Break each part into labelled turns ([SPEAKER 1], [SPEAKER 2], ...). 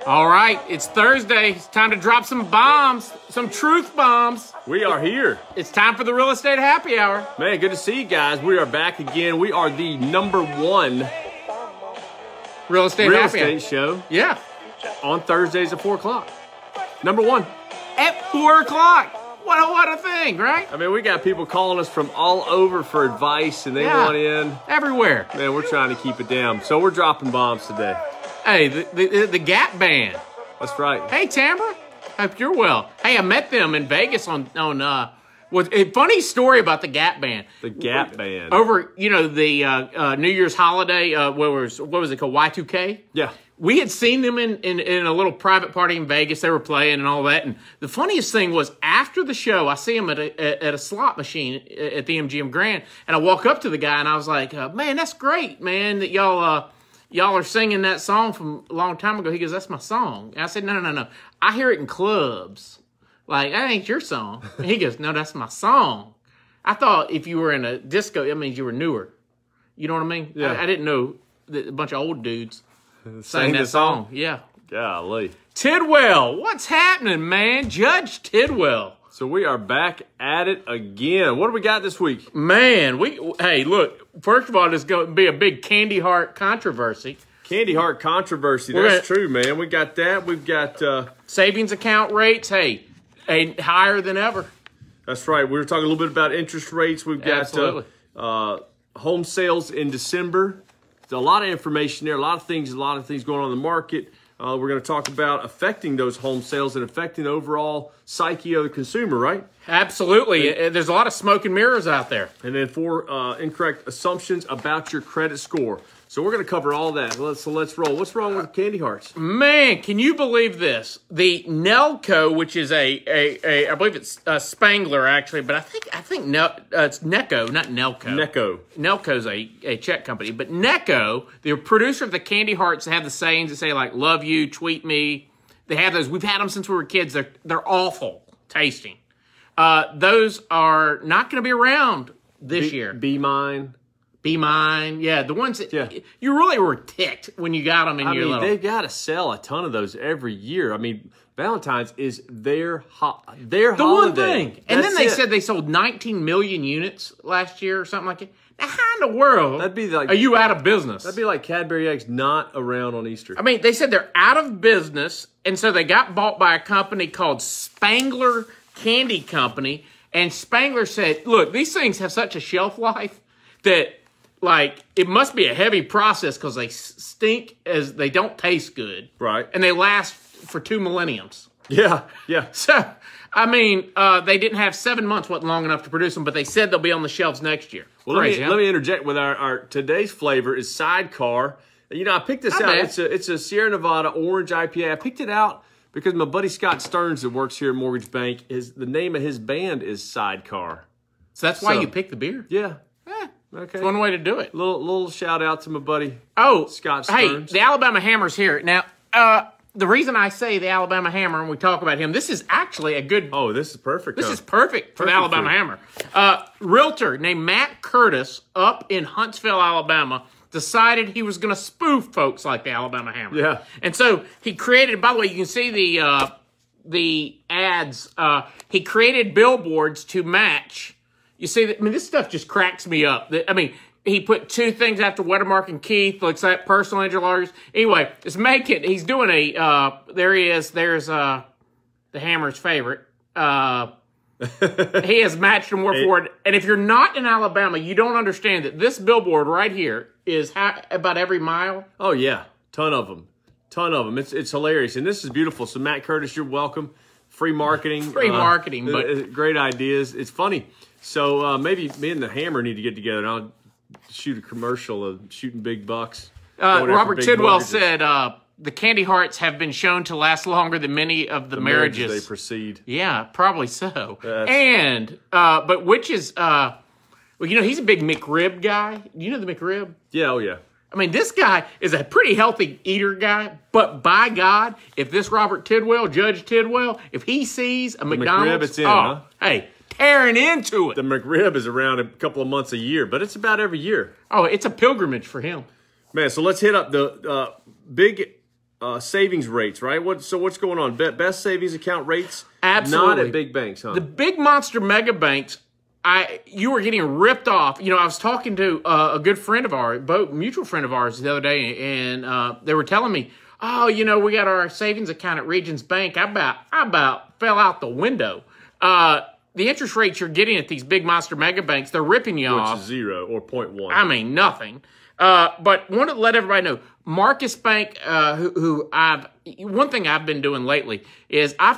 [SPEAKER 1] All right, it's Thursday. It's time to drop some bombs, some truth bombs.
[SPEAKER 2] We are here.
[SPEAKER 1] It's time for the Real Estate Happy Hour.
[SPEAKER 2] Man, good to see you guys. We are back again. We are the ¡1
[SPEAKER 1] Real Estate
[SPEAKER 2] show.
[SPEAKER 1] Yeah.
[SPEAKER 2] On Thursdays at 4 o'clock. #1.
[SPEAKER 1] At 4 o'clock. What a thing, right?
[SPEAKER 2] I mean, we got people calling us from all over for advice, and they want in.
[SPEAKER 1] Everywhere.
[SPEAKER 2] Man, we're trying to keep it down. So we're dropping bombs today.
[SPEAKER 1] Hey, the Gap Band.
[SPEAKER 2] That's right.
[SPEAKER 1] Hey, Tamara. Hope you're well. Hey, I met them in Vegas on a funny story about the Gap Band.
[SPEAKER 2] The Gap Band.
[SPEAKER 1] Over, the New Year's holiday, what was it called, Y2K?
[SPEAKER 2] Yeah.
[SPEAKER 1] We had seen them in a little private party in Vegas. They were playing and all that. And the funniest thing was after the show, I see them at a slot machine at the MGM Grand. And I walk up to the guy and I was like, man, that's great, man, that y'all are singing that song from a long time ago. He goes, that's my song. And I said, no. I hear it in clubs. Like, that ain't your song. And he goes, no, that's my song. I thought if you were in a disco, it means you were newer. You know what I mean?
[SPEAKER 2] Yeah.
[SPEAKER 1] I didn't know that a bunch of old dudes sang that song. Yeah.
[SPEAKER 2] Golly.
[SPEAKER 1] Tidwell, what's happening, man? Judge Tidwell.
[SPEAKER 2] So we are back at it again. What do we got this week?
[SPEAKER 1] Man, hey, look, first of all, there's going to be a big Candy Heart controversy.
[SPEAKER 2] Candy Heart controversy. That's true, man. We got that. We've got
[SPEAKER 1] savings account rates, hey, higher than ever.
[SPEAKER 2] That's right. We were talking a little bit about interest rates. We've got home sales in December. There's a lot of information there, a lot of things going on in the market. We're going to talk about affecting those home sales and affecting the overall psyche of the consumer, right?
[SPEAKER 1] Absolutely. There's a lot of smoke and mirrors out there.
[SPEAKER 2] And then 4 incorrect assumptions about your credit score. So we're going to cover all that. Let's roll. What's wrong with Candy Hearts?
[SPEAKER 1] Man, can you believe this? The Nelco, which is I believe it's Spangler actually, but I think it's Necco, not Nelco. Nelco's a Czech company, but Necco, the producer of the Candy Hearts, have the sayings that say like "love you," "tweet me." They have those. We've had them since we were kids. They're awful tasting. Those are not going to be around this year.
[SPEAKER 2] Be Mine.
[SPEAKER 1] Be Mine. Yeah, the ones that you really were ticked when you got them in your little...
[SPEAKER 2] they've got to sell a ton of those every year. I mean, Valentine's is their holiday.
[SPEAKER 1] One thing. And then they said they sold 19 million units last year or something like that. Now, how in the world are you out of business?
[SPEAKER 2] That'd be like Cadbury eggs not around on Easter.
[SPEAKER 1] I mean, they said they're out of business, and so they got bought by a company called Spangler Candy Company, and Spangler said, look, these things have such a shelf life that... like, it must be a heavy process because they stink as they don't taste good.
[SPEAKER 2] Right.
[SPEAKER 1] And they last for 2 millenniums.
[SPEAKER 2] Yeah.
[SPEAKER 1] So, I mean, they didn't have 7 months, wasn't long enough to produce them, but they said they'll be on the shelves next year.
[SPEAKER 2] Well, let me interject with our today's flavor is Sidecar. You know, I picked this out. It's a Sierra Nevada Orange IPA. I picked it out because my buddy Scott Stearns that works here at Mortgage Bank, the name of his band is Sidecar.
[SPEAKER 1] So that's why you picked the beer?
[SPEAKER 2] Yeah.
[SPEAKER 1] Okay. It's one way to do it.
[SPEAKER 2] Little shout out to my buddy Scott Stearns.
[SPEAKER 1] Hey, the Alabama Hammer's here. Now, the reason I say the Alabama Hammer and we talk about him, this is actually a good...
[SPEAKER 2] Oh, this is perfect.
[SPEAKER 1] This is perfect for the Alabama Hammer. Realtor named Matt Curtis up in Huntsville, Alabama, decided he was going to spoof folks like the Alabama Hammer.
[SPEAKER 2] Yeah.
[SPEAKER 1] And so he created, by the way, you can see the ads. He created billboards to match... You see, I mean, this stuff just cracks me up. I mean, he put 2 things after Wettermark and Keith, looks like personal injury lawyers. Anyway, he's doing there he is, there's the Hammer's favorite. He has matched them more forward. And if you're not in Alabama, you don't understand that this billboard right here is about every mile.
[SPEAKER 2] Oh, yeah. Ton of them. It's hilarious. And this is beautiful. So, Matt Curtis, you're welcome. Free marketing.
[SPEAKER 1] But
[SPEAKER 2] great ideas. It's funny. So maybe me and the Hammer need to get together and I'll shoot a commercial of shooting big bucks.
[SPEAKER 1] Robert Tidwell said the Candy Hearts have been shown to last longer than many of the marriages
[SPEAKER 2] they precede.
[SPEAKER 1] Yeah, probably so. But which is, well, you know, he's a big McRib guy. You know the McRib?
[SPEAKER 2] Yeah, oh yeah.
[SPEAKER 1] I mean, this guy is a pretty healthy eater guy, but by God, if this Robert Tidwell, Judge Tidwell, if he sees a McDonald's,
[SPEAKER 2] McRib, it's in, huh?
[SPEAKER 1] Hey, tearing into it.
[SPEAKER 2] The McRib is around a couple of months a year, but it's about every year.
[SPEAKER 1] Oh, it's a pilgrimage for him.
[SPEAKER 2] Man, so let's hit up the big savings rates, right? What's going on? Best savings account rates?
[SPEAKER 1] Absolutely.
[SPEAKER 2] Not at big banks, huh?
[SPEAKER 1] The big monster mega banks, you were getting ripped off. You know, I was talking to a good friend of ours, mutual friend of ours the other day, and they were telling me, oh, you know, we got our savings account at Regions Bank. I about fell out the window. The interest rates you're getting at these big monster mega banks, they're ripping you off.
[SPEAKER 2] Which is 0 or 0.1.
[SPEAKER 1] I mean, nothing. But want to let everybody know, Marcus Bank, one thing I've been doing lately is I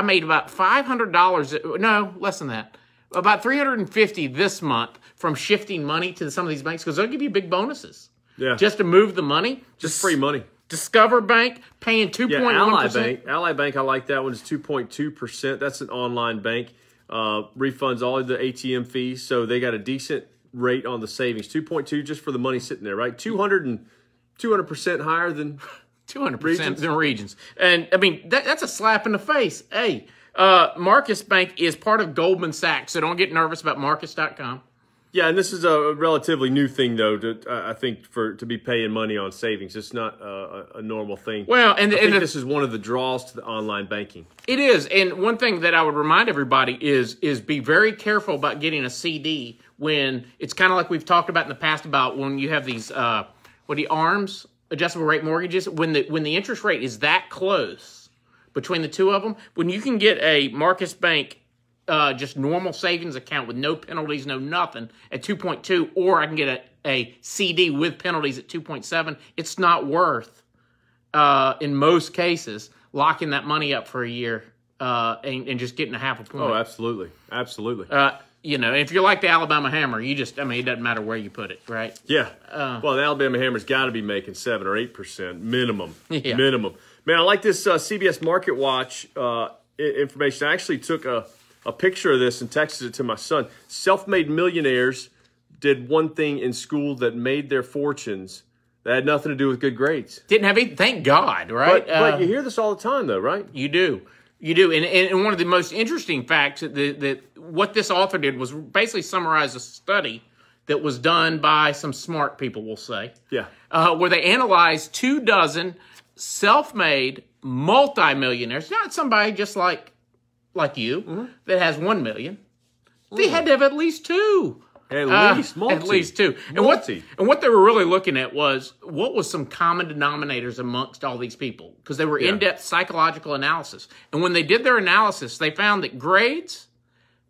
[SPEAKER 1] made about $500, no, less than that, about $350 this month from shifting money to some of these banks because they'll give you big bonuses.
[SPEAKER 2] Yeah.
[SPEAKER 1] Just to move the money.
[SPEAKER 2] Just free money.
[SPEAKER 1] Discover Bank paying 2.1%.
[SPEAKER 2] Ally Bank, I like that one. It's 2.2%. That's an online bank. Refunds all of the ATM fees, so they got a decent rate on the savings. 2.2 just for the money sitting there, right? 200% higher than
[SPEAKER 1] 200% than Regions. And I mean, that's a slap in the face. Hey, Marcus Bank is part of Goldman Sachs, so don't get nervous about Marcus.com.
[SPEAKER 2] Yeah, and this is a relatively new thing, though, I think, to be paying money on savings. It's not a normal thing.
[SPEAKER 1] Well,
[SPEAKER 2] I think this is one of the draws to the online banking.
[SPEAKER 1] It is. And one thing that I would remind everybody is be very careful about getting a CD when it's kind of like we've talked about in the past about when you have these, ARMs, adjustable rate mortgages, when the interest rate is that close between the two of them, when you can get a Marcus Bank just normal savings account with no penalties, no nothing at 2.2, or I can get a CD with penalties at 2.7. It's not worth, in most cases, locking that money up for a year and just getting a half a point.
[SPEAKER 2] Oh, absolutely. Absolutely.
[SPEAKER 1] You know, if you're like the Alabama Hammer, it doesn't matter where you put it, right?
[SPEAKER 2] Yeah. Well, the Alabama Hammer's got to be making 7 or 8% minimum.
[SPEAKER 1] Yeah.
[SPEAKER 2] Minimum. Man, I like this CBS Market Watch information. I actually took a picture of this and texted it to my son. Self-made millionaires did one thing in school that made their fortunes that had nothing to do with good grades.
[SPEAKER 1] Didn't have any, thank God, right?
[SPEAKER 2] But you hear this all the time, though, right?
[SPEAKER 1] You do. You do. And one of the most interesting facts that what this author did was basically summarize a study that was done by some smart people, we'll say.
[SPEAKER 2] Yeah.
[SPEAKER 1] Where they analyzed 24 self-made multimillionaires, not somebody just like you, that has 1 million. They had to have at least 2.
[SPEAKER 2] At least, multi.
[SPEAKER 1] At least 2. And what they were really looking at was what was some common denominators amongst all these people, because they were in-depth psychological analysis. And when they did their analysis, they found that grades,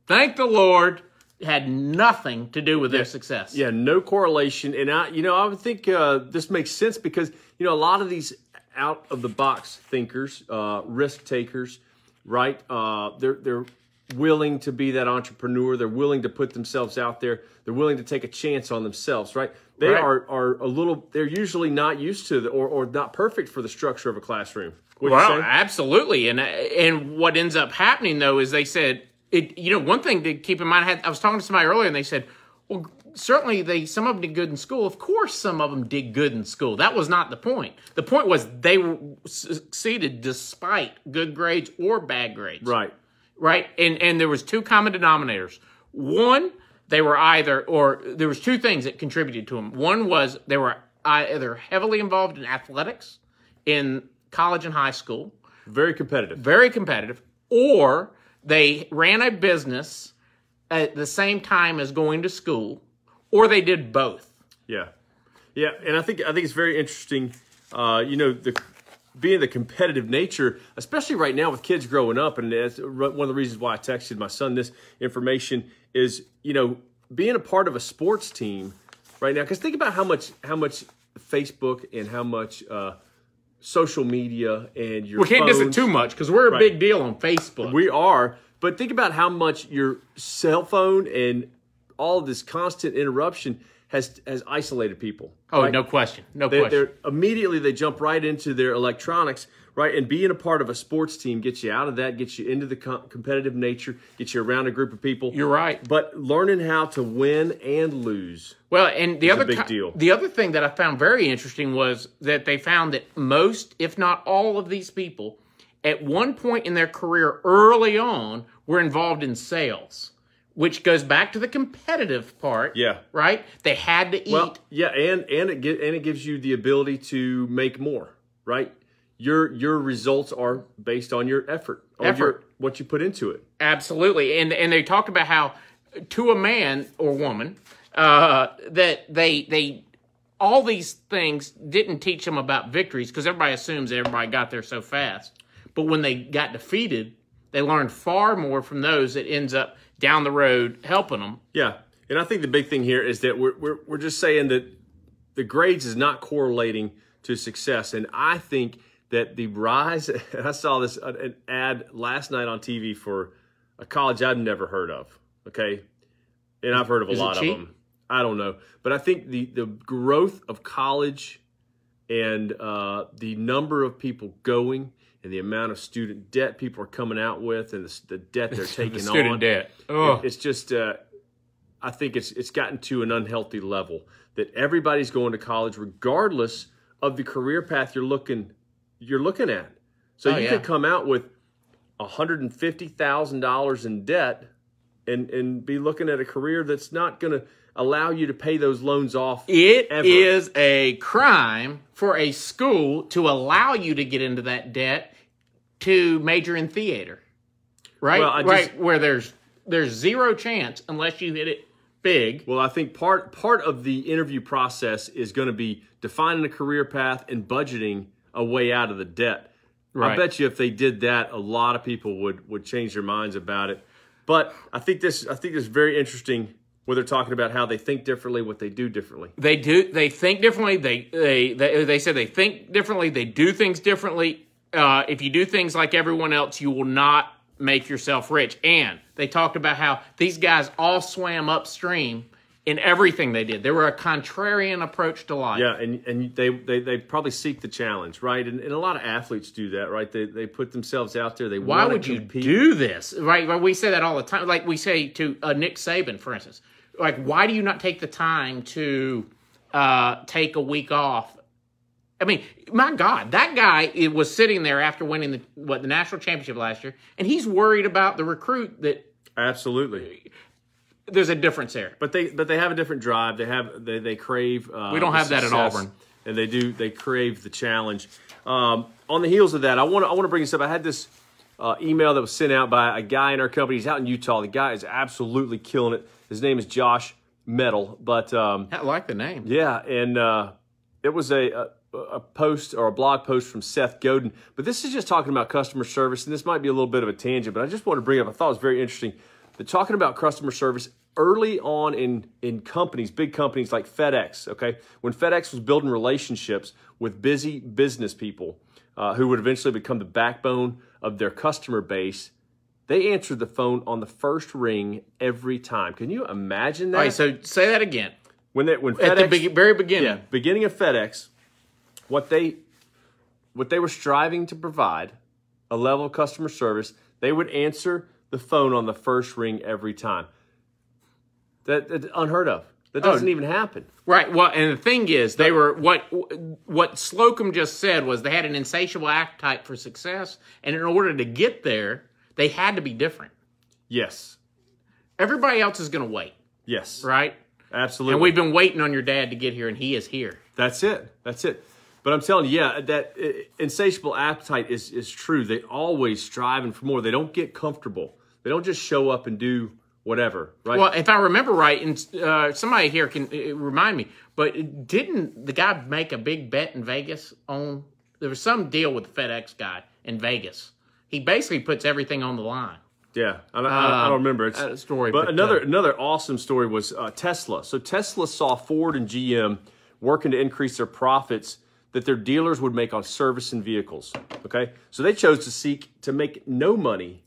[SPEAKER 1] thank the Lord, had nothing to do with their success.
[SPEAKER 2] Yeah, no correlation. And I would think this makes sense because a lot of these out-of-the-box thinkers, risk takers, right? They're willing to be that entrepreneur. They're willing to put themselves out there. They're willing to take a chance on themselves, right? They are a little. They're usually not used to or not perfect for the structure of a classroom.
[SPEAKER 1] Well, absolutely. And what ends up happening though is they said one thing to keep in mind. I was talking to somebody earlier and they said, well, certainly some of them did good in school. Of course, some of them did good in school. That was not the point. The point was they succeeded despite good grades or bad grades.
[SPEAKER 2] Right.
[SPEAKER 1] Right. And there was 2 common denominators. One, there was 2 things that contributed to them. One was they were either heavily involved in athletics in college and high school.
[SPEAKER 2] Very competitive.
[SPEAKER 1] Very competitive. Or they ran a business at the same time as going to school, or they did both.
[SPEAKER 2] Yeah. Yeah, and I think it's very interesting, being the competitive nature, especially right now with kids growing up, and that's one of the reasons why I texted my son this information is, being a part of a sports team right now. Because think about how much Facebook and how much social media and your
[SPEAKER 1] we can't
[SPEAKER 2] phones,
[SPEAKER 1] diss it too much because we're a big deal on Facebook.
[SPEAKER 2] We are, but think about how much your cell phone and all of this constant interruption has isolated people.
[SPEAKER 1] Oh,
[SPEAKER 2] right?
[SPEAKER 1] No question.
[SPEAKER 2] Immediately they jump right into their electronics, right? And being a part of a sports team gets you out of that, gets you into the competitive nature, gets you around a group of people.
[SPEAKER 1] You're right.
[SPEAKER 2] But learning how to win and lose.
[SPEAKER 1] Well, and the other
[SPEAKER 2] big deal.
[SPEAKER 1] The other thing that I found very interesting was that they found that most, if not all of these people, at one point in their career early on, were involved in sales. Which goes back to the competitive part, right? They had to eat.
[SPEAKER 2] Well, yeah, and it gives you the ability to make more, right? your results are based on your effort, what you put into it.
[SPEAKER 1] Absolutely. And they talked about how to a man or woman that they all these things didn't teach them about victories because everybody assumes everybody got there so fast. But when they got defeated, they learned far more from those that ends up down the road helping them.
[SPEAKER 2] Yeah. And I think the big thing here is that we're just saying that the grades is not correlating to success. And I think that the rise, and I saw this an ad last night on TV for a college I've never heard of, okay? And I've heard of a lot of them. I don't know. But I think the growth of college and the number of people going and the amount of student debt people are coming out with and the debt they're taking
[SPEAKER 1] the student
[SPEAKER 2] on.
[SPEAKER 1] debt.
[SPEAKER 2] It's just, I think it's gotten to an unhealthy level that everybody's going to college regardless of the career path you're looking at. So you could come out with $150,000 in debt and be looking at a career that's not going to allow you to pay those loans off.
[SPEAKER 1] It is a crime for a school to allow you to get into that debt to major in theater, right? Well, where there's zero chance unless you hit it big.
[SPEAKER 2] Well, I think part of the interview process is going to be defining a career path and budgeting a way out of the debt. Right. I bet you if they did that, a lot of people would change their minds about it. But I think this is very interesting where they're talking about how they think differently, what they do differently.
[SPEAKER 1] They think differently. They said they think differently. They do things differently. If you do things like everyone else, you will not make yourself rich. And they talked about how these guys all swam upstream in everything they did. They were a contrarian approach to life.
[SPEAKER 2] Yeah, and they probably seek the challenge, right? And a lot of athletes do that, right? They put themselves out there.
[SPEAKER 1] Why would you do this? Right? We say that all the time. Like we say to Nick Saban, for instance. Like, why do you not take the time to take a week off? I mean, my God, that guy was sitting there after winning the national championship last year, and he's worried about the recruit that.
[SPEAKER 2] Absolutely.
[SPEAKER 1] There's a difference there.
[SPEAKER 2] But they have a different drive. They crave.
[SPEAKER 1] We don't have that at Auburn,
[SPEAKER 2] and they crave the challenge. On the heels of that, I want to bring this up. I had this email that was sent out by a guy in our company. He's out in Utah. The guy is absolutely killing it. His name is Josh Metal. But
[SPEAKER 1] I like the name.
[SPEAKER 2] Yeah, and it was a post or a blog post from Seth Godin. But this is just talking about customer service, and this might be a little bit of a tangent, but I just want to bring it up. I thought it was very interesting. They're talking about customer service early on in companies, big companies like FedEx, okay? When FedEx was building relationships with busy business people who would eventually become the backbone of their customer base, they answered the phone on the first ring every time. Can you imagine that?
[SPEAKER 1] All right, so say that again.
[SPEAKER 2] When FedEx,
[SPEAKER 1] at the very beginning.
[SPEAKER 2] Yeah, beginning of FedEx, what they were striving to provide, a level of customer service, they would answer the phone on the first ring every time. That's unheard of. That doesn't even happen.
[SPEAKER 1] Right. Well, and the thing is, they were what Slocum just said was they had an insatiable appetite for success, and in order to get there, they had to be different.
[SPEAKER 2] Yes.
[SPEAKER 1] Everybody else is going to wait.
[SPEAKER 2] Yes.
[SPEAKER 1] Right?
[SPEAKER 2] Absolutely.
[SPEAKER 1] And we've been waiting on your dad to get here, and he is here.
[SPEAKER 2] That's it. But I'm telling you, that insatiable appetite is true. They always striving for more. They don't get comfortable. They don't just show up and do whatever, right?
[SPEAKER 1] Well, if I remember right, and somebody here can remind me, but didn't the guy make a big bet in Vegas on? There was some deal with the FedEx guy in Vegas. He basically puts everything on the line.
[SPEAKER 2] Yeah, I don't remember. It's
[SPEAKER 1] a story,
[SPEAKER 2] but another awesome story was Tesla. So Tesla saw Ford and GM working to increase their profits that their dealers would make on service and vehicles. Okay, so they chose to seek to make no money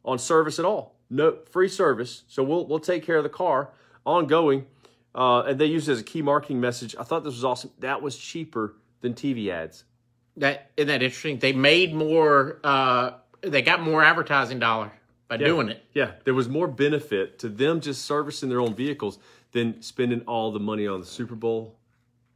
[SPEAKER 2] on service at all. No free service. So we'll take care of the car ongoing, and they used it as a key marketing message. I thought this was awesome. That was cheaper than TV ads.
[SPEAKER 1] Isn't that interesting? They made more. They got more advertising dollar by doing it.
[SPEAKER 2] Yeah, there was more benefit to them just servicing their own vehicles than spending all the money on the Super Bowl.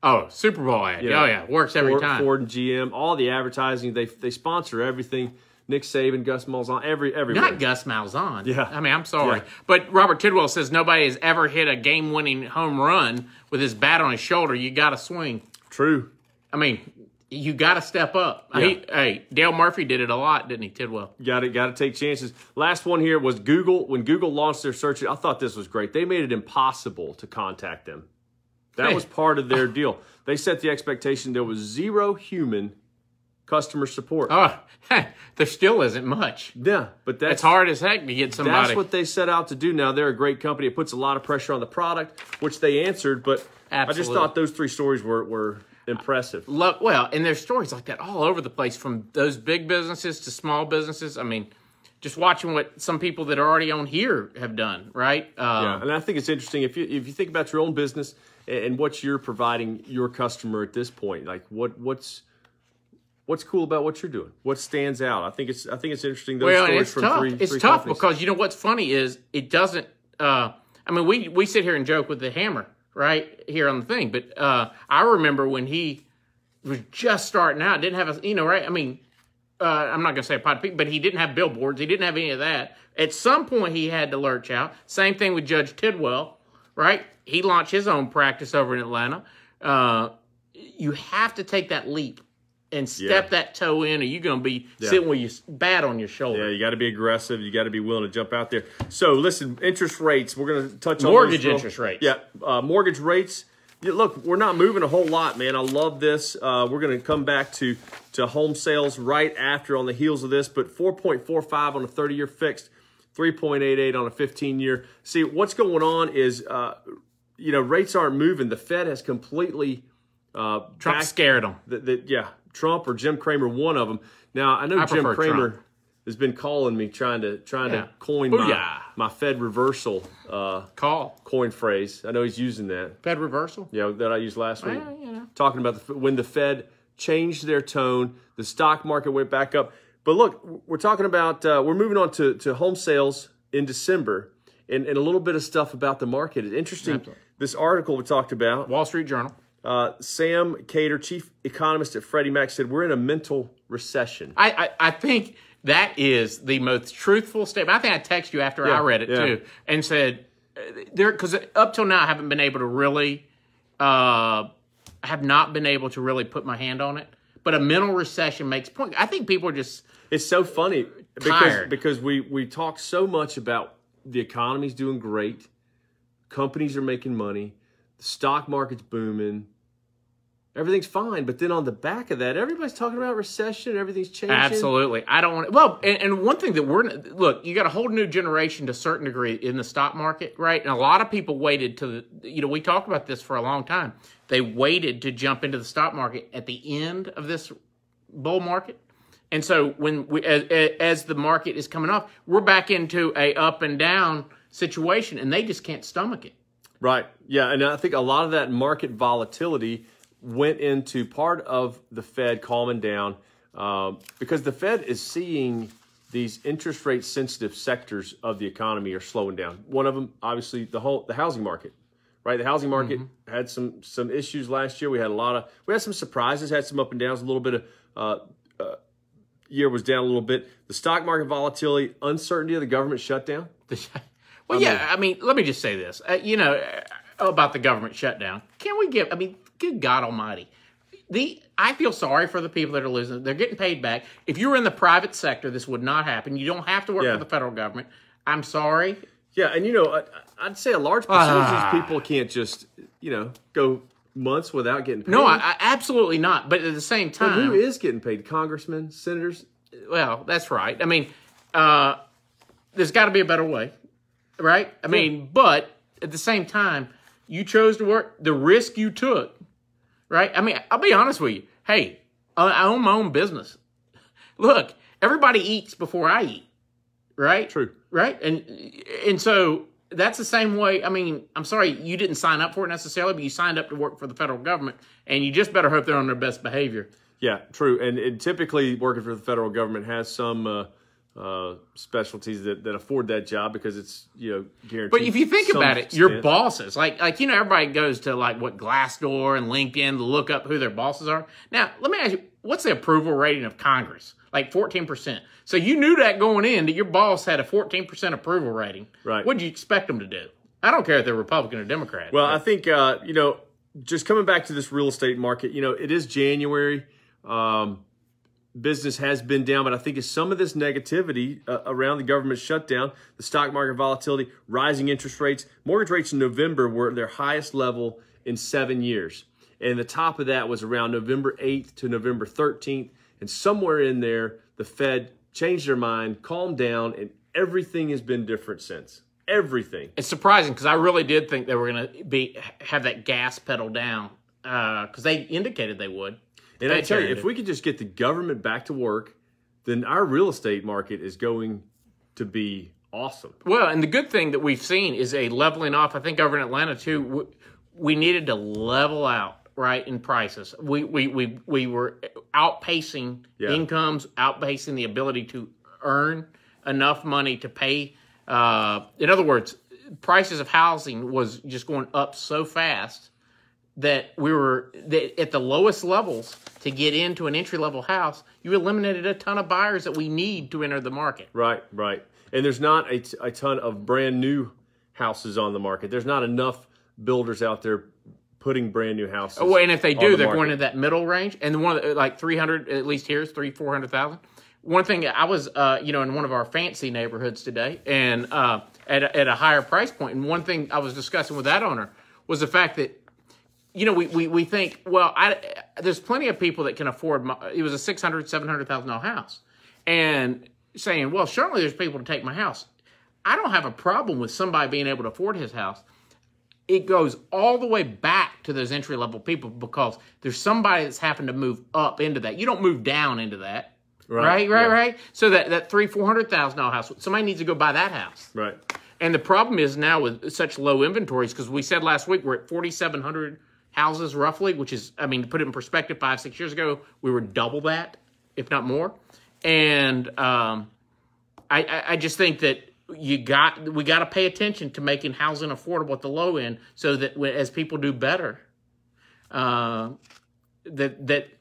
[SPEAKER 1] Oh, Super Bowl ad. Yeah. Oh, yeah. Works every time.
[SPEAKER 2] Ford and GM, all the advertising, they sponsor everything. Nick Saban, Gus Malzahn, everywhere.
[SPEAKER 1] Not Gus Malzahn.
[SPEAKER 2] Yeah.
[SPEAKER 1] I mean, I'm sorry.
[SPEAKER 2] Yeah.
[SPEAKER 1] But Robert Tidwell says nobody has ever hit a game-winning home run with his bat on his shoulder. You got to swing.
[SPEAKER 2] True.
[SPEAKER 1] I mean, You got to step up.
[SPEAKER 2] Yeah.
[SPEAKER 1] Hey, Dale Murphy did it a lot, didn't he? Tidwell.
[SPEAKER 2] Got to take chances. Last one here was Google. When Google launched their search, I thought this was great. They made it impossible to contact them. That was part of their deal. They set the expectation there was zero human customer support.
[SPEAKER 1] Oh, there still isn't much.
[SPEAKER 2] Yeah, but
[SPEAKER 1] it's hard as heck to get somebody.
[SPEAKER 2] That's what they set out to do. Now, they're a great company. It puts a lot of pressure on the product, which they answered, but Absolutely. I just thought those three stories were impressive.
[SPEAKER 1] Well, and there's stories like that all over the place, from those big businesses to small businesses. I mean, just watching what some people that are already on here have done, right?
[SPEAKER 2] Yeah, and I think it's interesting if you think about your own business and what you're providing your customer at this point, like what's cool about what you're doing? What stands out? I think it's interesting. Those stories from
[SPEAKER 1] tough.
[SPEAKER 2] three
[SPEAKER 1] It's tough
[SPEAKER 2] companies.
[SPEAKER 1] Because you know what's funny is it doesn't. I mean, we sit here and joke with the hammer right here on the thing, but I remember when he was just starting out, didn't have a right. I mean, I'm not gonna say a pot of people, but he didn't have billboards. He didn't have any of that. At some point, he had to lurch out. Same thing with Judge Tidwell, right? He launched his own practice over in Atlanta. You have to take that leap and step that toe in, or you're going to be sitting with your bat on your shoulder.
[SPEAKER 2] Yeah, you got to be aggressive. You got to be willing to jump out there. So, listen, interest rates. We're going to touch on
[SPEAKER 1] mortgage interest rates.
[SPEAKER 2] Yeah, mortgage rates. Yeah, look, we're not moving a whole lot, man. I love this. We're going to come back to home sales right after on the heels of this, but 4.45 on a 30-year fixed, 3.88 on a 15-year. See, what's going on is, rates aren't moving. The Fed has completely
[SPEAKER 1] Trump scared them.
[SPEAKER 2] Trump or Jim Cramer, one of them. Now, I know Jim Cramer Trump has been calling me trying to coin my Fed reversal coin phrase. I know he's using that.
[SPEAKER 1] Fed reversal?
[SPEAKER 2] Yeah, that I used last week. Talking about when the Fed changed their tone, the stock market went back up. But look, we're talking about, we're moving on to home sales in December and a little bit of stuff about the market. It's interesting. Absolutely. This article we talked about.
[SPEAKER 1] Wall Street Journal.
[SPEAKER 2] Sam Cater, chief economist at Freddie Mac, said we're in a mental recession.
[SPEAKER 1] I think that is the most truthful statement. I think I texted you after I read it too and said, because up till now I haven't been able to really, have not been able to really put my hand on it. But a mental recession makes point. I think people are just
[SPEAKER 2] It's so funny because we talk so much about the economy's doing great, companies are making money, the stock market's booming. Everything's fine, but then on the back of that, everybody's talking about recession. Everything's changing.
[SPEAKER 1] Absolutely, I don't want to. Well, and one thing that look, you got a whole new generation to a certain degree in the stock market, right? And a lot of people waited to we talked about this for a long time. They waited to jump into the stock market at the end of this bull market, and so when as the market is coming off, we're back into a up and down situation, and they just can't stomach it.
[SPEAKER 2] Right. Yeah, and I think a lot of that market volatility went into part of the Fed calming down because the Fed is seeing these interest rate sensitive sectors of the economy are slowing down. One of them, obviously, the housing market, right? The housing market had some issues last year. We had some surprises, had some up and downs. A little bit of year was down a little bit. The stock market volatility, uncertainty of the government shutdown.
[SPEAKER 1] Well, I mean, let me just say this. About the government shutdown. Can we good God Almighty. I feel sorry for the people that are losing. They're getting paid back. If you were in the private sector, this would not happen. You don't have to work for the federal government. I'm sorry.
[SPEAKER 2] Yeah, and I'd say a large percentage of people can't just, go months without getting paid.
[SPEAKER 1] No, I absolutely not. But at the same time,
[SPEAKER 2] but who is getting paid? Congressmen, senators?
[SPEAKER 1] Well, that's right. I mean, there's got to be a better way, right? I mean, but at the same time, you chose to work. The risk you took, right? I mean, I'll be honest with you. Hey, I own my own business. Look, everybody eats before I eat, right?
[SPEAKER 2] True.
[SPEAKER 1] Right? And so that's the same way. I mean, I'm sorry, you didn't sign up for it necessarily, but you signed up to work for the federal government, and you just better hope they're on their best behavior.
[SPEAKER 2] Yeah, true. And typically working for the federal government has some specialties that afford that job because it's guaranteed.
[SPEAKER 1] But if you think about it, your bosses, like everybody goes to what Glassdoor and LinkedIn to look up who their bosses are. Now, let me ask you, what's the approval rating of Congress? 14%. So you knew that going in that your boss had a 14% approval rating.
[SPEAKER 2] Right.
[SPEAKER 1] What did you expect them to do? I don't care if they're Republican or Democrat.
[SPEAKER 2] Well, I think just coming back to this real estate market, it is January. Business has been down, but I think it's some of this negativity around the government shutdown, the stock market volatility, rising interest rates. Mortgage rates in November were at their highest level in 7 years. And the top of that was around November 8th to November 13th. And somewhere in there, the Fed changed their mind, calmed down, and everything has been different since. Everything.
[SPEAKER 1] It's surprising because I really did think they were going to have that gas pedal down because they indicated they would.
[SPEAKER 2] And I tell you, if we could just get the government back to work, then our real estate market is going to be awesome.
[SPEAKER 1] Well, and the good thing that we've seen is a leveling off. I think over in Atlanta, too, we needed to level out, right, in prices. We were outpacing incomes, outpacing the ability to earn enough money to pay. In other words, prices of housing was just going up so fast that we were at the lowest levels to get into an entry-level house. You eliminated a ton of buyers that we need to enter the market.
[SPEAKER 2] Right. And there's not a ton of brand new houses on the market. There's not enough builders out there putting brand new houses.
[SPEAKER 1] Oh, and if they do, they're going into that middle range. And the one like 300, at least here is 400,000. One thing, I was in one of our fancy neighborhoods today, and at a higher price point. And one thing I was discussing with that owner was the fact that, we think, well, there's plenty of people that can afford. It was a $600,000, $700,000 house, and saying, well, certainly there's people to take my house. I don't have a problem with somebody being able to afford his house. It goes all the way back to those entry-level people because there's somebody that's happened to move up into that. You don't move down into that. Right. So that $300,000-$400,000 house, somebody needs to go buy that house.
[SPEAKER 2] Right.
[SPEAKER 1] And the problem is now with such low inventories, because we said last week we're at 4,700 houses roughly, which is, to put it in perspective, 5-6 years ago, we were double that, if not more. And I just think that we got to pay attention to making housing affordable at the low end, so that as people do better, that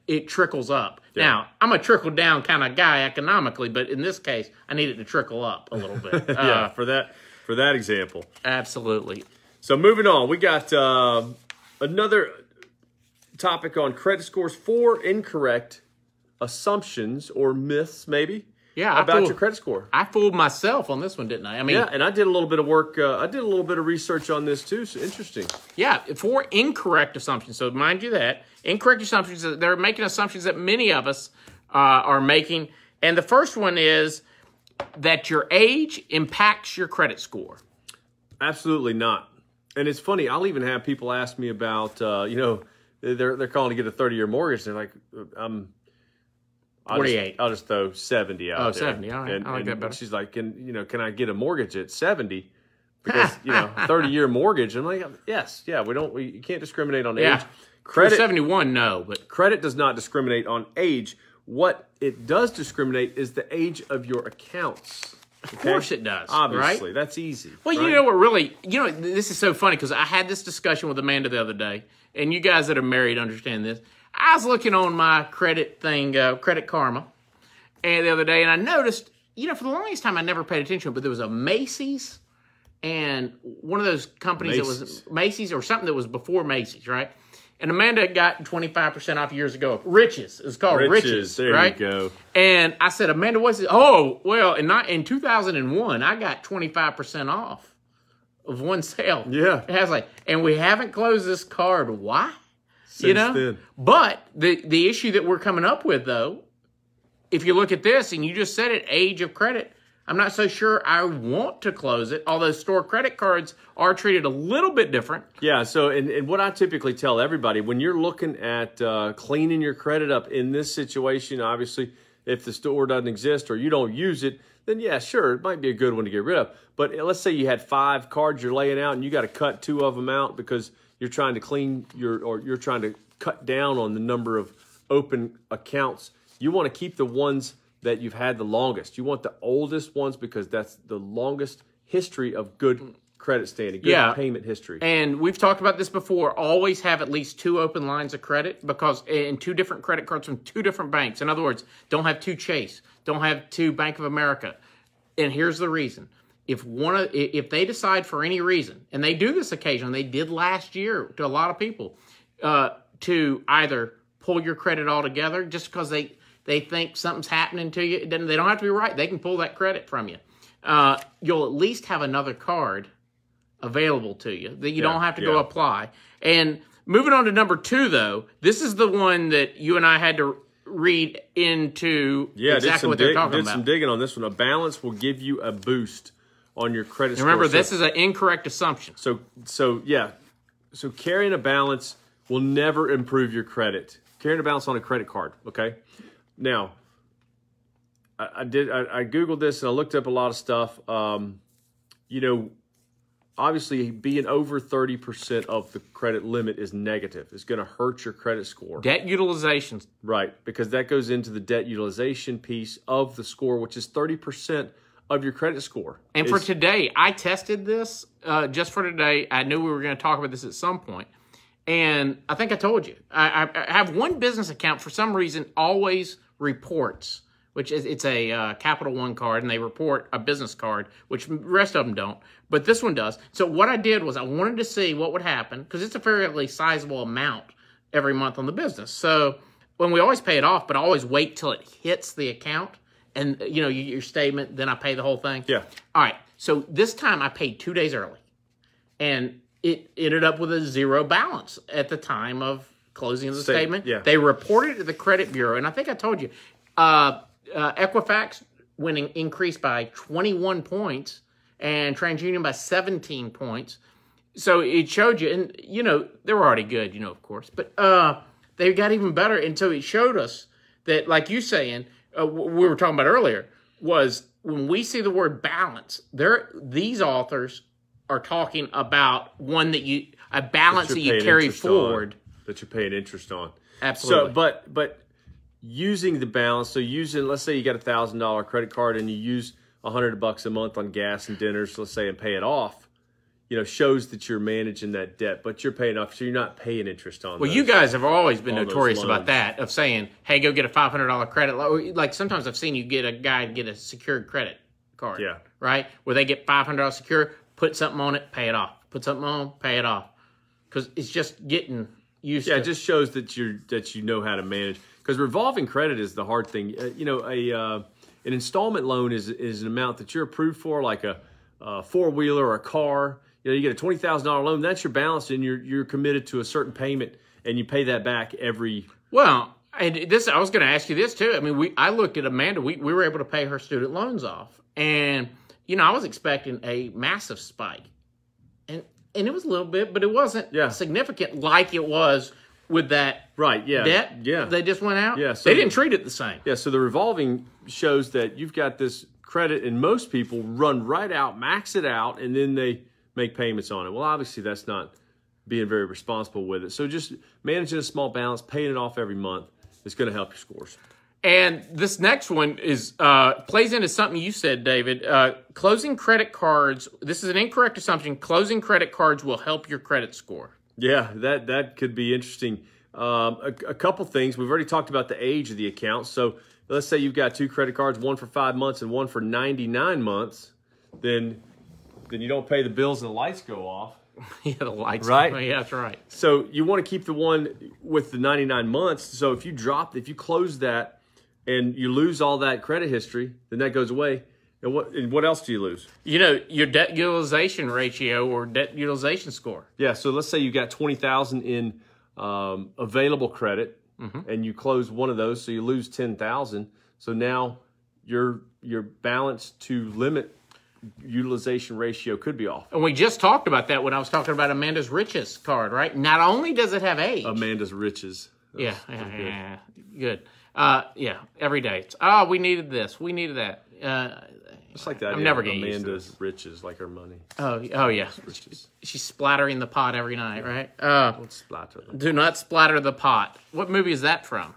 [SPEAKER 1] it trickles up. Yeah. Now, I'm a trickle down kind of guy economically, but in this case, I need it to trickle up a little bit.
[SPEAKER 2] For that example.
[SPEAKER 1] Absolutely.
[SPEAKER 2] So moving on, we got another topic on credit scores. 4 incorrect assumptions or myths, maybe, about your credit score.
[SPEAKER 1] I fooled myself on this one, didn't I?
[SPEAKER 2] And I did a little bit of work. I did a little bit of research on this too. So interesting.
[SPEAKER 1] Yeah, 4 incorrect assumptions. So mind you that. Incorrect assumptions, they're making assumptions that many of us are making. And the first one is that your age impacts your credit score.
[SPEAKER 2] Absolutely not. And it's funny, I'll even have people ask me about, they're calling to get a 30-year mortgage. They're like,
[SPEAKER 1] 48.
[SPEAKER 2] I'll just throw 70 out there.
[SPEAKER 1] 70. All right. I like that better.
[SPEAKER 2] She's like, can I get a mortgage at 70? Because, 30-year mortgage. I'm like, yes. Yeah, you can't discriminate on age.
[SPEAKER 1] Credit, for 71, no. But
[SPEAKER 2] credit does not discriminate on age. What it does discriminate is the age of your accounts.
[SPEAKER 1] Of course it does.
[SPEAKER 2] Obviously.
[SPEAKER 1] Right?
[SPEAKER 2] That's easy.
[SPEAKER 1] Well,
[SPEAKER 2] right?
[SPEAKER 1] you know what really, this is so funny because I had this discussion with Amanda the other day, and you guys that are married understand this. I was looking on my credit thing, Credit Karma, and the other day, and I noticed, for the longest time I never paid attention to it, but there was a Macy's and one of those companies that was Macy's or something that was before Macy's, right? And Amanda got 25% off years ago. Riches. It's called Riches.
[SPEAKER 2] There
[SPEAKER 1] right?
[SPEAKER 2] you go.
[SPEAKER 1] And I said, Amanda, what's it? Oh, well, in 2001, I got 25% off of one sale.
[SPEAKER 2] Yeah.
[SPEAKER 1] And I was like, and we haven't closed this card. Why?
[SPEAKER 2] Since then.
[SPEAKER 1] But the issue that we're coming up with, though, if you look at this, and you just said it, age of credit, I'm not so sure I want to close it, although store credit cards are treated a little bit different.
[SPEAKER 2] Yeah, so and what I typically tell everybody, when you're looking at cleaning your credit up in this situation, obviously, if the store doesn't exist or you don't use it, then yeah, sure, it might be a good one to get rid of. But let's say you had 5 cards you're laying out and you got to cut 2 of them out because you're trying to clean you're trying to cut down on the number of open accounts. You want to keep the ones that you've had the longest. You want the oldest ones because that's the longest history of good credit standing, good payment history.
[SPEAKER 1] And we've talked about this before. Always have at least 2 open lines of credit because in 2 different credit cards from 2 different banks. In other words, don't have 2 Chase, don't have 2 Bank of America. And here's the reason. If they decide for any reason, and they do this occasionally, they did last year to a lot of people, to either pull your credit altogether just because they think something's happening to you. They don't have to be right. They can pull that credit from you. You'll at least have another card available to you that you don't have to go apply. And moving on to number 2, though, this is the one that you and I had to read into exactly what they're talking about.
[SPEAKER 2] Did some digging on this one. A balance will give you a boost on your credit score.
[SPEAKER 1] Remember, this is an incorrect assumption.
[SPEAKER 2] So carrying a balance will never improve your credit. Carrying a balance on a credit card, okay? Now, I Googled this and I looked up a lot of stuff. Obviously, being over 30% of the credit limit is negative. It's going to hurt your credit score.
[SPEAKER 1] Debt utilization.
[SPEAKER 2] Right, because that goes into the debt utilization piece of the score, which is 30% of your credit score.
[SPEAKER 1] And for today, I tested this just for today. I knew we were going to talk about this at some point. And I think I told you. I have one business account, for some reason, always reports, which is it's a Capital One card, and they report a business card, which the rest of them don't. But this one does. So what I did was I wanted to see what would happen, because it's a fairly sizable amount every month on the business. So when we always pay it off, but I always wait till it hits the account, and you get your statement, then I pay the whole thing.
[SPEAKER 2] Yeah.
[SPEAKER 1] All right. So this time I paid 2 days early, and it ended up with a zero balance at the time of closing of the statement.
[SPEAKER 2] Yeah.
[SPEAKER 1] They reported to the credit bureau, and I think I told you, Equifax increased by 21 points, and TransUnion by 17 points. So it showed you, and they were already good, of course, but they got even better. And so it showed us that, like you saying, we were talking about earlier, was when we see the word balance, these authors are talking about a balance that you carry forward.
[SPEAKER 2] That you're paying interest on.
[SPEAKER 1] Absolutely.
[SPEAKER 2] So, but using the balance, so let's say you got a $1,000 credit card and you use $100 a month on gas and dinners, let's say, and pay it off, shows that you're managing that debt, but you're paying off, so you're not paying interest on.
[SPEAKER 1] Well, you guys have always been notorious about that, of saying, hey, go get a $500 credit. Like sometimes I've seen you get a guy get a secured credit card.
[SPEAKER 2] Yeah.
[SPEAKER 1] Right? Where they get $500 secure, put something on it, pay it off. Put something on, pay it off. Because it's just getting used to.
[SPEAKER 2] Yeah, it just shows that you know how to manage. Because revolving credit is the hard thing. An installment loan is an amount that you're approved for, like a four-wheeler or a car. You get a $20,000 loan. That's your balance, and you're committed to a certain payment, and you pay that back every.
[SPEAKER 1] Well, and I was going to ask you this too. I mean, I looked at Amanda. We were able to pay her student loans off, and I was expecting a massive spike, and it was a little bit, but it wasn't significant like it was with that debt.
[SPEAKER 2] Yeah,
[SPEAKER 1] they just went out.
[SPEAKER 2] Yeah, so
[SPEAKER 1] they didn't treat it the same.
[SPEAKER 2] Yeah, so the revolving shows that you've got this credit, and most people run right out, max it out, and then they make payments on it. Well, obviously that's not being very responsible with it. So just managing a small balance, paying it off every month is going to help your scores.
[SPEAKER 1] And this next one is plays into something you said, David. Closing credit cards. This is an incorrect assumption. Closing credit cards will help your credit score.
[SPEAKER 2] Yeah, that could be interesting. A couple things. We've already talked about the age of the account. So let's say you've got two credit cards, one for 5 months and one for 99 months. Then you don't pay the bills and the lights go off.
[SPEAKER 1] Yeah, the lights.
[SPEAKER 2] Right?
[SPEAKER 1] Yeah, that's right.
[SPEAKER 2] So you want to keep the one with the 99 months. So if you close that and you lose all that credit history, then that goes away. And what else do you lose?
[SPEAKER 1] Your debt utilization ratio or debt utilization score.
[SPEAKER 2] Yeah, so let's say you got $20,000 in available credit, and you close one of those, so you lose $10,000. So now your balance to limit utilization ratio could be off.
[SPEAKER 1] And we just talked about that when I was talking about Amanda's Riches card, right? Not only does it have age.
[SPEAKER 2] Amanda's Riches.
[SPEAKER 1] Yeah, good. Every day. We needed this. We needed that.
[SPEAKER 2] It's like that.
[SPEAKER 1] I'm never going to use
[SPEAKER 2] Amanda's Riches, like her money.
[SPEAKER 1] Oh yeah. She's splattering the pot every night, right?
[SPEAKER 2] Don't splatter them.
[SPEAKER 1] Do not splatter the pot. What movie is that from?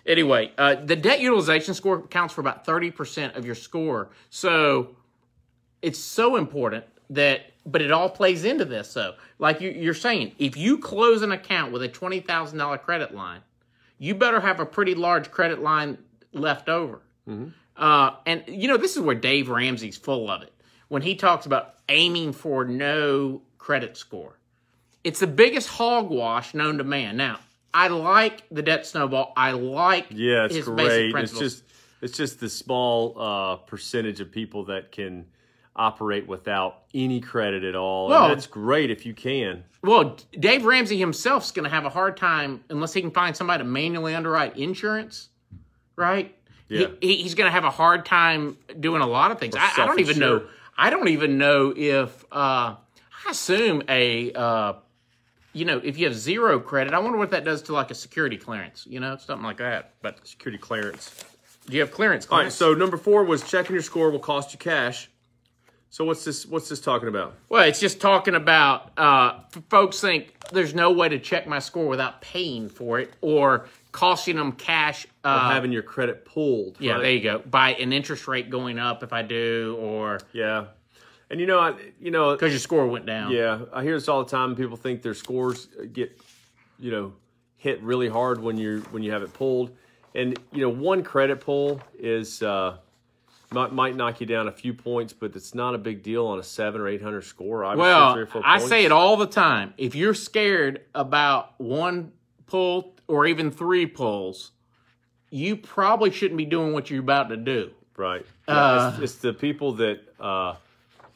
[SPEAKER 1] Anyway, the debt utilization score counts for about 30% of your score. So it's so important but it all plays into this. So like you're saying, if you close an account with a $20,000 credit line, you better have a pretty large credit line left over. Mm-hmm. And this is where Dave Ramsey's full of it. When he talks about aiming for no credit score. It's the biggest hogwash known to man. Now, I like the debt snowball. I like
[SPEAKER 2] it's
[SPEAKER 1] his
[SPEAKER 2] great.
[SPEAKER 1] basic principles.
[SPEAKER 2] It's just the small percentage of people that can operate without any credit at all.
[SPEAKER 1] Well,
[SPEAKER 2] and that's great if you can.
[SPEAKER 1] Well, Dave Ramsey himself's going to have a hard time unless he can find somebody to manually underwrite insurance, right?
[SPEAKER 2] Yeah.
[SPEAKER 1] He's going to have a hard time doing a lot of things. I don't even know. I don't even know if I assume if you have zero credit, I wonder what that does to like a security clearance, something like that. But
[SPEAKER 2] security clearance.
[SPEAKER 1] Do you have clearance?
[SPEAKER 2] All right. So number 4 was checking your score will cost you cash. So what's this talking about?
[SPEAKER 1] Well, it's just talking about folks think there's no way to check my score without paying for it or costing them cash.
[SPEAKER 2] Or having your credit pulled.
[SPEAKER 1] Yeah,
[SPEAKER 2] right?
[SPEAKER 1] there you go. By an interest rate going up if I do, or
[SPEAKER 2] yeah, and because
[SPEAKER 1] your score went down.
[SPEAKER 2] Yeah, I hear this all the time. People think their scores get hit really hard when you have it pulled, and one credit pull is. Might knock you down a few points, but it's not a big deal on a 700 or 800 score.
[SPEAKER 1] Well,
[SPEAKER 2] 3 or 4
[SPEAKER 1] I
[SPEAKER 2] points.
[SPEAKER 1] say it all the time. If you're scared about one pull or even 3 pulls, you probably shouldn't be doing what you're about to do.
[SPEAKER 2] Right. It's the people that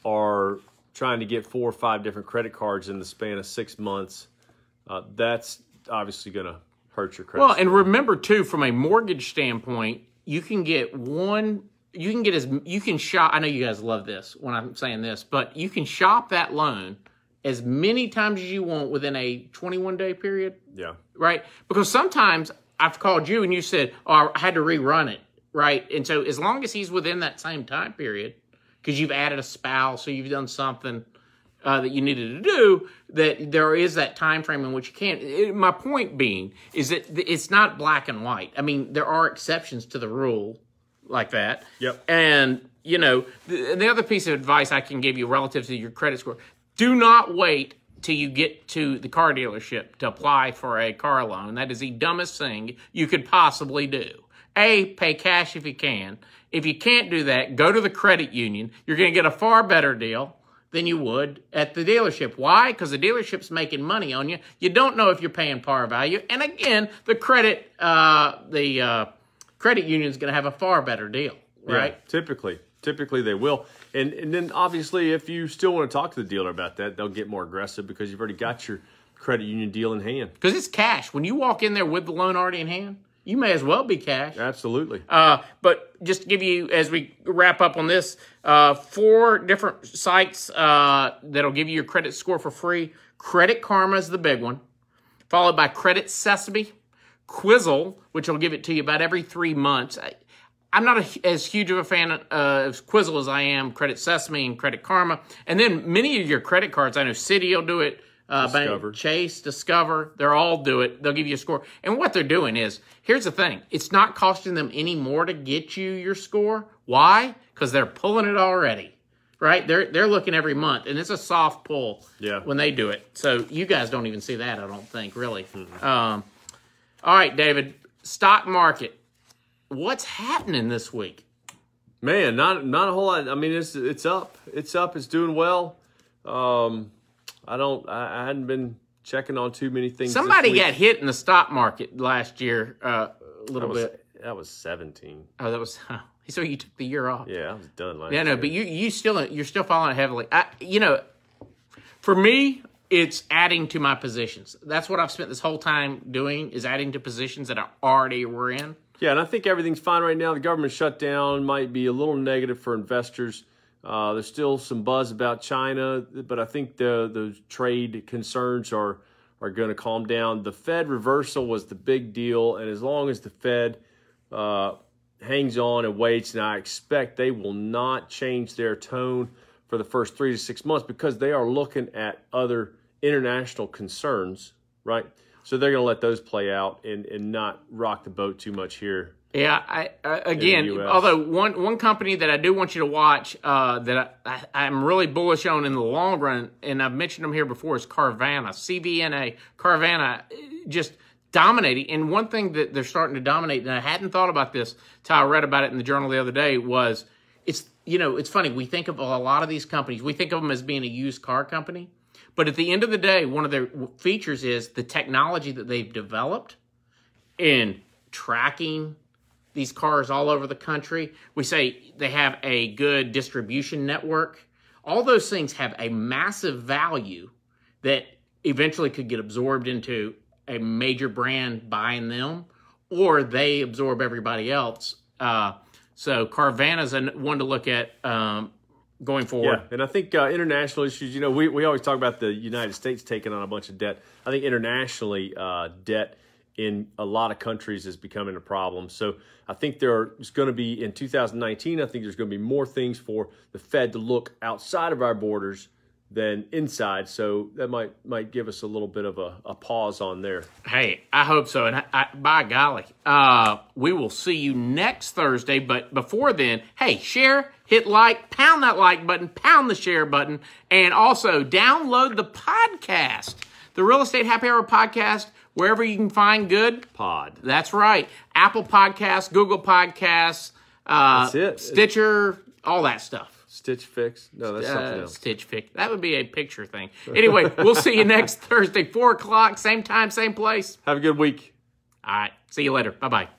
[SPEAKER 2] are trying to get 4 or 5 different credit cards in the span of 6 months. That's obviously going to hurt your credit.
[SPEAKER 1] Well, and remember too, from a mortgage standpoint, you can get one. You can shop. I know you guys love this when I'm saying this, but you can shop that loan as many times as you want within a 21-day period.
[SPEAKER 2] Yeah.
[SPEAKER 1] Right? Because sometimes I've called you and you said, oh, I had to rerun it. Right? And so as long as he's within that same time period, because you've added a spouse or you've done something that you needed to do, that there is that time frame in which you can't. My point being is that it's not black and white. I mean, there are exceptions to the rule like that.
[SPEAKER 2] Yep.
[SPEAKER 1] And, the other piece of advice I can give you relative to your credit score, do not wait till you get to the car dealership to apply for a car loan. That is the dumbest thing you could possibly do. Pay cash if you can. If you can't do that, go to the credit union. You're going to get a far better deal than you would at the dealership. Why? Because the dealership's making money on you. You don't know if you're paying par value. And again, the credit union is going to have a far better deal, right?
[SPEAKER 2] Yeah, typically they will. And then obviously if you still want to talk to the dealer about that, they'll get more aggressive because you've already got your credit union deal in hand.
[SPEAKER 1] Because it's cash. When you walk in there with the loan already in hand, you may as well be cash.
[SPEAKER 2] Absolutely.
[SPEAKER 1] But just to give you, as we wrap up on this, 4 different sites that'll give you your credit score for free. Credit Karma is the big one, followed by Credit Sesame, Quizzle, which will give it to you about every 3 months. I'm not as huge of a fan of Quizzle as I am Credit Sesame and Credit Karma. And then many of your credit cards, I know Citi will do it,
[SPEAKER 2] Discover.
[SPEAKER 1] Chase, Discover, they'll all do it. They'll give you a score. And what they're doing is, here's the thing. It's not costing them any more to get you your score. Why? Because they're pulling it already, right? They're looking every month, and it's a soft pull when they do it. So you guys don't even see that, I don't think, really. Mm-hmm. All right, David, stock market. What's happening this week?
[SPEAKER 2] Man, not a whole lot. I mean, it's up. It's up. It's doing well. I hadn't been checking on too many things.
[SPEAKER 1] Somebody got hit in the stock market last year a little bit.
[SPEAKER 2] That was 17.
[SPEAKER 1] Oh, that was so you took the year off.
[SPEAKER 2] Yeah, I was done last year.
[SPEAKER 1] Yeah, no, but you're still following it heavily. For me, it's adding to my positions. That's what I've spent this whole time doing, is adding to positions that I already were in.
[SPEAKER 2] Yeah, and I think everything's fine right now. The government shutdown might be a little negative for investors. There's still some buzz about China, but I think the trade concerns are going to calm down. The Fed reversal was the big deal, and as long as the Fed hangs on and waits, and I expect they will not change their tone for the first 3 to 6 months because they are looking at other international concerns, right? So they're going to let those play out and not rock the boat too much here.
[SPEAKER 1] Yeah, again, although one company that I do want you to watch that I'm really bullish on in the long run, and I've mentioned them here before, is Carvana, CVNA. Carvana just dominating. And one thing that they're starting to dominate, and I hadn't thought about this till I read about it in the journal the other day, was it's funny. We think of a lot of these companies, we think of them as being a used car company. But at the end of the day, one of their features is the technology that they've developed in tracking these cars all over the country. We say they have a good distribution network. All those things have a massive value that eventually could get absorbed into a major brand buying them, or they absorb everybody else. So Carvana's one to look at going forward.
[SPEAKER 2] Yeah, and I think international issues, you know, we always talk about the United States taking on a bunch of debt. I think internationally, debt in a lot of countries is becoming a problem. So I think there's going to be, in 2019, I think there's going to be more things for the Fed to look outside of our borders than inside. So that might give us a little bit of a pause on there.
[SPEAKER 1] Hey, I hope so. And by golly, we will see you next Thursday. But before then, hey, share, hit like, pound that like button, pound the share button, and also download the podcast, the Real Estate Happy Hour podcast, wherever you can find good
[SPEAKER 2] pod.
[SPEAKER 1] That's right. Apple Podcasts, Google Podcasts,
[SPEAKER 2] That's it.
[SPEAKER 1] Stitcher, all that stuff.
[SPEAKER 2] Stitch Fix? No, that's something else.
[SPEAKER 1] Stitch Fix. That would be a picture thing. Anyway, we'll see you next Thursday, 4 o'clock, same time, same place.
[SPEAKER 2] Have a good week.
[SPEAKER 1] All right. See you later. Bye-bye.